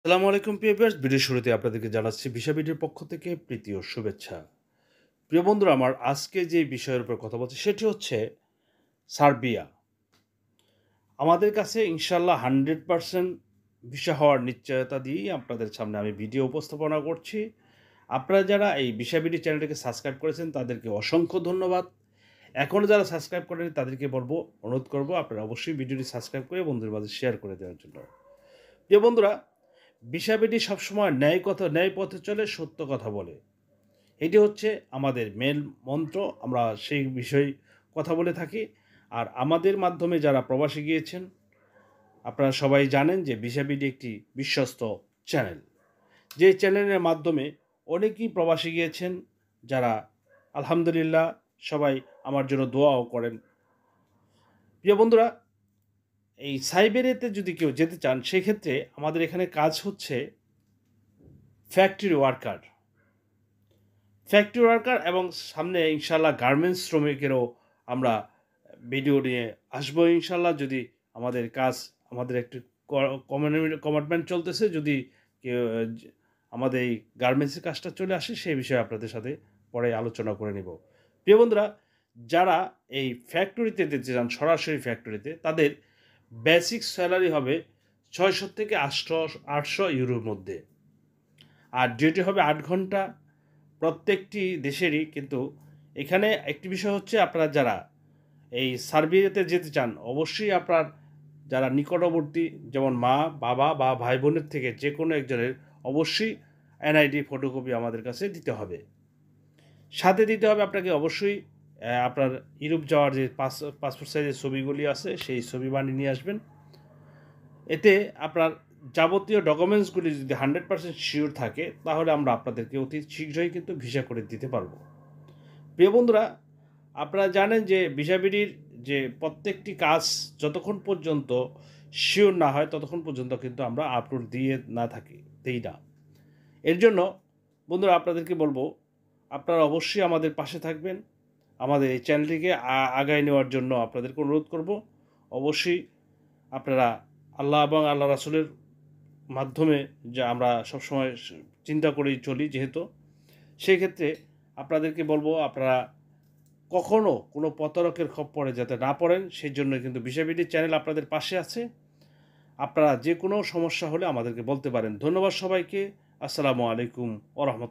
আসসালামু আলাইকুম প্রিয় ভিউয়ার্স, ভিডিওর শুরুতে আপনাদেরকে জানাচ্ছি ভিসা বিডির পক্ষ থেকে প্রীতি ও শুভেচ্ছা। প্রিয় বন্ধুরা আমার, আজকে যে বিষয়ের উপর কথা বলছি সেটি হচ্ছে সার্বিয়া। আমাদের কাছে ইনশাআল্লাহ 100% ভিসা হওয়ার নিশ্চয়তা দিয়েই আপনাদের সামনে আমি ভিডিও উপস্থাপনা করছি। আপনারা যারা এই ভিসা বিডি চ্যানেলটিকে সাবস্ক্রাইব করেছেন তাদেরকে অসংখ্য ধন্যবাদ। এখনও যারা সাবস্ক্রাইব করেনি তাদেরকে অনুরোধ করব আপনারা অবশ্যই ভিডিওটি সাবস্ক্রাইব করে বন্ধুদের মাঝে শেয়ার করে দেওয়ার জন্য। প্রিয় বন্ধুরা, ভিসা বিডি সবসময় ন্যায় পথে চলে, সত্য কথা বলে। এটি হচ্ছে আমাদের মেন মন্ত্র। আমরা সেই বিষয়ে কথা বলে থাকি। আর আমাদের মাধ্যমে যারা প্রবাসী গিয়েছেন, আপনারা সবাই জানেন যে ভিসা বিডি একটি বিশ্বস্ত চ্যানেল। যে চ্যানেলের মাধ্যমে অনেকেই প্রবাসী গিয়েছেন, যারা আলহামদুলিল্লাহ সবাই আমার জন্য দোয়াও করেন। প্রিয় বন্ধুরা, এই সাইবেরিয়াতে যদি কেউ যেতে চান সেক্ষেত্রে আমাদের এখানে কাজ হচ্ছে ফ্যাক্টরি ওয়ার্কার এবং সামনে ইনশাল্লাহ গার্মেন্টস শ্রমিকেরও আমরা ভিডিও নিয়ে আসবো ইনশাল্লাহ। যদি আমাদের কাজ, আমাদের একটি কমিটমেন্ট চলতেছে, যদি কেউ আমাদের এই গার্মেন্টসের কাজটা চলে আসে সেই বিষয়ে আপনাদের সাথে পরে আলোচনা করে নেব। প্রিয় বন্ধুরা, যারা এই ফ্যাক্টরিতে যেতে চান, সরাসরি ফ্যাক্টরিতে, তাদের বেসিক স্যালারি হবে 600 থেকে 800 ইউরোর মধ্যে। আর ডিউটি হবে 8 ঘন্টা প্রত্যেকটি দেশেরই। কিন্তু এখানে একটি বিষয় হচ্ছে, আপনারা যারা এই সার্বিয়াতে যেতে চান অবশ্যই আপনার যারা নিকটবর্তী, যেমন মা, বাবা বা ভাই বোনের থেকে যে কোনো একজনের অবশ্যই এনআইডি ফটোকপি আমাদের কাছে দিতে হবে। সাথে দিতে হবে আপনাকে অবশ্যই আপনার ইউরোপ যাওয়ার যে পাসপোর্ট সাইজের ছবিগুলি আছে সেই ছবি বানিয়ে নিয়ে আসবেন। এতে আপনার যাবতীয় ডকুমেন্টসগুলি যদি 100% শিওর থাকে তাহলে আমরা আপনাদেরকে অতি শীঘ্রই কিন্তু ভিসা করে দিতে পারবো। প্রিয় বন্ধুরা, আপনারা জানেন যে ভিসা বিডির যে প্রত্যেকটি কাজ যতক্ষণ পর্যন্ত শিওর না হয় ততক্ষণ পর্যন্ত কিন্তু আমরা আপলোড দেই না। এর জন্য বন্ধুরা আপনাদেরকে বলবো, আপনারা অবশ্যই আমাদের পাশে থাকবেন। আমাদের এই চ্যানেলটিকে আগায় নেওয়ার জন্য আপনাদেরকে অনুরোধ করব। অবশ্যই আপনারা আল্লাহ এবং আল্লাহ রাসূলের মাধ্যমে যা আমরা সবসময় চিন্তা করেই চলি, যেহেতু সেই ক্ষেত্রে আপনাদেরকে বলবো আপনারা কখনও কোনো প্রতারকের খপ্পরে যাতে না পড়েন, সেই জন্য কিন্তু ভিসা বিডির চ্যানেল আপনাদের পাশে আছে। আপনারা যে কোনো সমস্যা হলে আমাদেরকে বলতে পারেন। ধন্যবাদ সবাইকে। আসসালামু আলাইকুম ওয়া রাহমাতুল্লাহ।